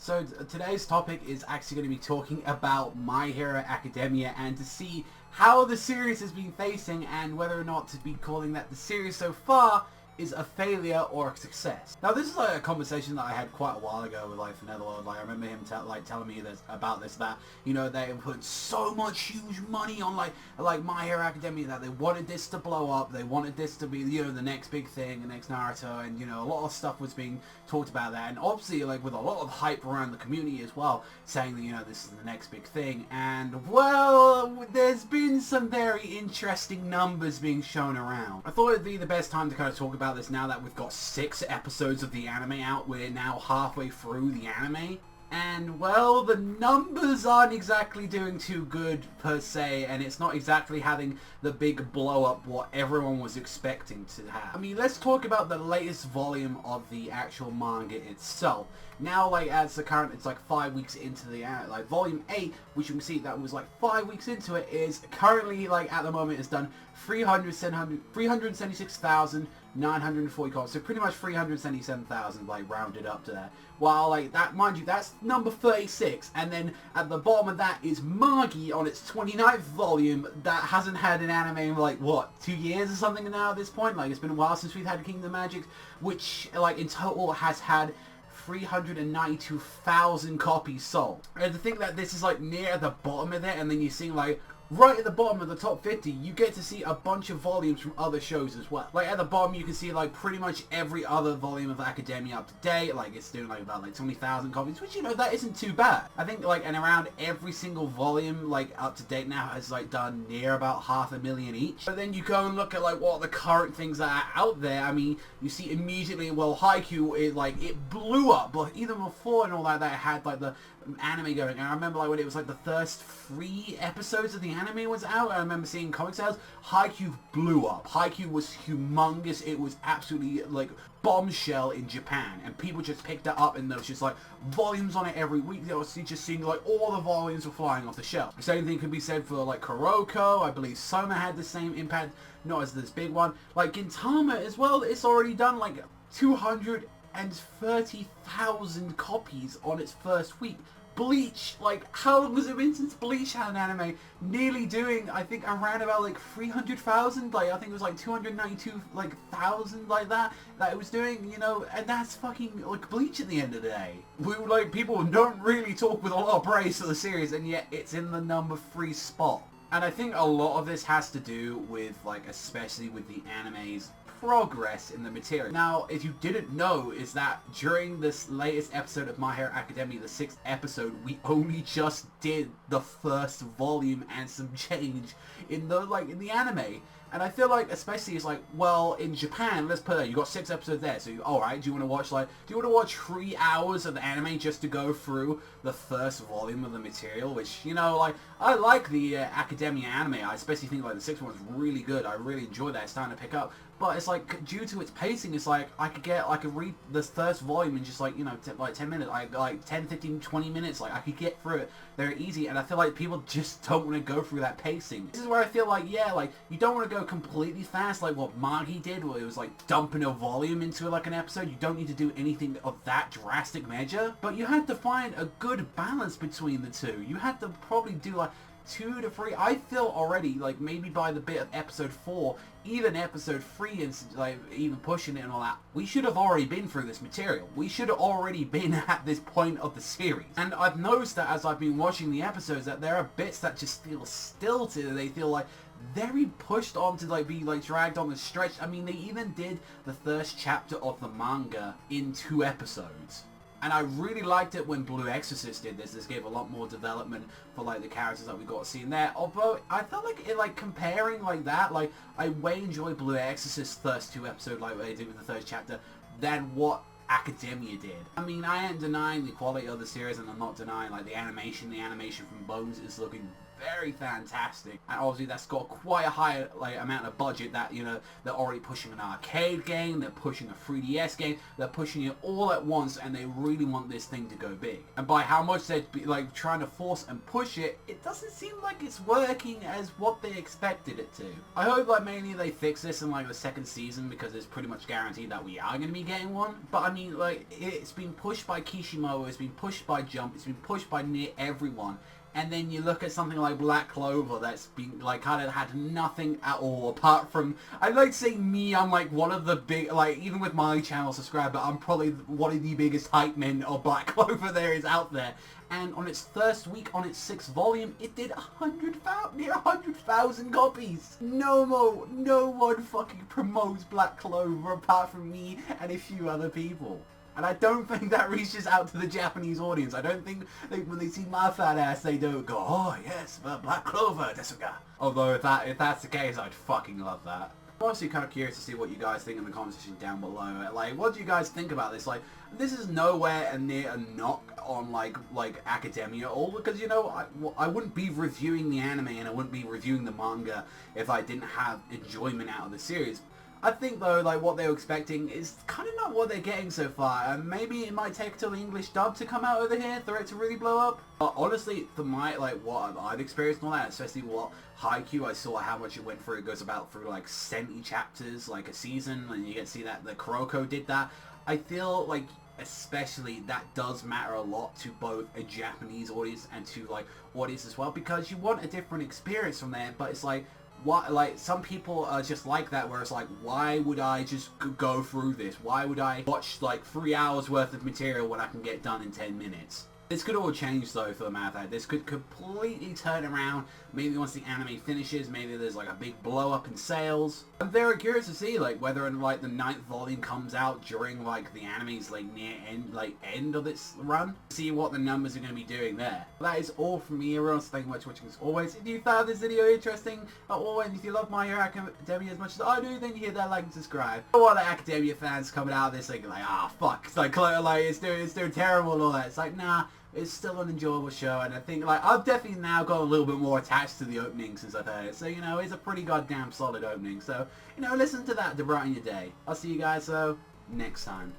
So today's topic is actually going to be talking about My Hero Academia and to see how the series has been facing and whether or not to be calling that the series so far is a failure or a success. Now this is like a conversation that I had quite a while ago with like Netherworld. Like I remember him telling me this about this, that you know they put so much huge money on like My Hero Academia, that they wanted this to blow up, they wanted this to be, you know, the next big thing, the next Naruto, and you know a lot of stuff was being talked about that, and obviously like with a lot of hype around the community as well, saying that you know this is the next big thing. And well, there's been some very interesting numbers being shown around. I thought it'd be the best time to kind of talk about this now that we've got 6 episodes of the anime out. We're now halfway through the anime, and well, the numbers aren't exactly doing too good per se, and it's not exactly having the big blow up what everyone was expecting to have. I mean, let's talk about the latest volume of the actual manga itself. Now, like, as the current, it's like 5 weeks into the, like, volume 8, which you can see that was like 5 weeks into it, is currently, like, at the moment, it's done 376,940 copies, so pretty much 377,000, like, rounded up to that. While, like, that, mind you, that's number 36, and then at the bottom of that is Magi on its 29th volume that hasn't had an anime in, like, what, 2 years or something now at this point? Like, it's been a while since we've had Kingdom Magic, which, like, in total has had 392,000 copies sold. And to think that this is like near the bottom of it, and then you see like right at the bottom of the top 50, you get to see a bunch of volumes from other shows as well. Like at the bottom you can see like pretty much every other volume of Academia up to date. Like it's doing like about like 20,000 copies, which you know that isn't too bad. I think like, and around every single volume like up to date now has like done near about 500,000 each. But then you go and look at like what the current things that are out there. I mean, you see immediately, well, Haikyu is like, it blew up, but even before and all that, that had like the anime going. And I remember like when it was like the first 3 episodes of the anime was out, I remember seeing comic sales. Haikyu blew up. Haikyu was humongous. It was absolutely like bombshell in Japan, and people just picked it up, and there was just like volumes on it every week. They was just seeing like all the volumes were flying off the shelf. The same thing could be said for like Kuroko. I believe Soma had the same impact, not as this big one. Like Gintama as well, it's already done like 230,000 copies on its first week. Bleach, like, how long has it been since Bleach had an anime? Nearly doing, I think, around about, like, 300,000, like, I think it was, like, 292,000, like, that it was doing, you know, and that's fucking, like, Bleach at the end of the day. Like, people don't really talk with a lot of praise for the series, and yet it's in the number 3 spot. And I think a lot of this has to do with, like, especially with the anime's progress in the material. Now, if you didn't know, is that during this latest episode of My Hero Academia, the 6th episode, we only just did the first volume and some change in the, like, in the anime. And I feel like, especially, it's like, well, in Japan, let's put it, you got 6 episodes there, so alright, do you want to watch, like, do you want to watch 3 hours of the anime just to go through the first volume of the material, which, you know, like, I like the Academia anime, I especially think, like, the 6th one's really good, I really enjoy that, it's starting to pick up, but it's like, due to its pacing, it's like, I could read this first volume in just, like, you know, like 10 minutes, like 10, 15, 20 minutes, like, I could get through it very easy, and I feel like people just don't want to go through that pacing. This is where I feel like, yeah, like, you don't want to go completely fast, like what Magi did, where it was, like, dumping a volume into, like, an episode. You don't need to do anything of that drastic measure, but you had to find a good balance between the two. You had to probably do, like, 2 to 3, I feel already, like, maybe by the bit of episode 4, even episode 3, and like, even pushing it and all that, we should have already been through this material. We should have already been at this point of the series. And I've noticed that as I've been watching the episodes, that there are bits that just feel stilted, they feel like very pushed on to like be like dragged on the stretch. I mean, they even did the first chapter of the manga in 2 episodes. And I really liked it when Blue Exorcist did this. This gave a lot more development for like the characters that we got to see in there. Although I felt like it, like comparing like that, like I way enjoyed Blue Exorcist's first 2 episodes, like what they did with the first chapter, than what Academia did. I mean, I ain't denying the quality of the series, and I'm not denying like the animation. The animation from Bones is looking very fantastic. And obviously that's got quite a high like amount of budget that, you know, they're already pushing an arcade game, they're pushing a 3DS game, they're pushing it all at once, and they really want this thing to go big. And by how much they're like trying to force and push it, it doesn't seem like it's working as what they expected it to. I hope like mainly they fix this in like the second season, because it's pretty much guaranteed that we are going to be getting one. But I mean, like, it's been pushed by Kishimoto, it's been pushed by Jump, it's been pushed by near everyone. And then you look at something like Black Clover that's been, like, kind of had nothing at all apart from, I'd like to say me, I'm like one of the big, like, even with my channel subscriber, I'm probably one of the biggest hype men of Black Clover there is out there. And on its first week, on its 6th volume, it did near 100,000 copies. No one fucking promotes Black Clover apart from me and a few other people. And I don't think that reaches out to the Japanese audience. I don't think when they see my fat ass, they don't go, oh yes, Black Clover, desuga. Although if that's the case, I'd fucking love that. I'm honestly kind of curious to see what you guys think in the comment section down below. Like, what do you guys think about this? Like, this is nowhere near a knock on like Academia, all because, you know, I wouldn't be reviewing the anime and I wouldn't be reviewing the manga if I didn't have enjoyment out of the series. I think though, like, what they were expecting is kind of not what they're getting so far, and maybe it might take till the English dub to come out over here for it to really blow up. But honestly, for my, like, what I've experienced and all that, especially what Haikyu, I saw how much it went through. It goes about through like 70 chapters, like a season, and you get to see that the Kuroko did that. I feel like especially that does matter a lot to both a Japanese audience and to like audience as well, because you want a different experience from there. But it's like, what, like, some people are just like that, where it's like, why would I just go through this? Why would I watch like 3 hours worth of material when I can get done in 10 minutes? This could all change though, for the matter of that. This could completely turn around. Maybe once the anime finishes, maybe there's like a big blow up in sales. I'm very curious to see like whether like the 9th volume comes out during like the anime's like near end of its run. See what the numbers are going to be doing there. That is all from me, everyone. So thank you much for watching as always. If you found this video interesting at all, and if you love My Hero Academia as much as I do, then you hit that like and subscribe. A lot of Academia fans coming out of this thinking like, ah, fuck, it's like it's doing terrible and all that. It's like, nah. It's still an enjoyable show, and I think, like, I've definitely now got a little bit more attached to the opening since I've heard it. So, you know, it's a pretty goddamn solid opening. So, you know, listen to that to brighten your day. I'll see you guys, though, next time.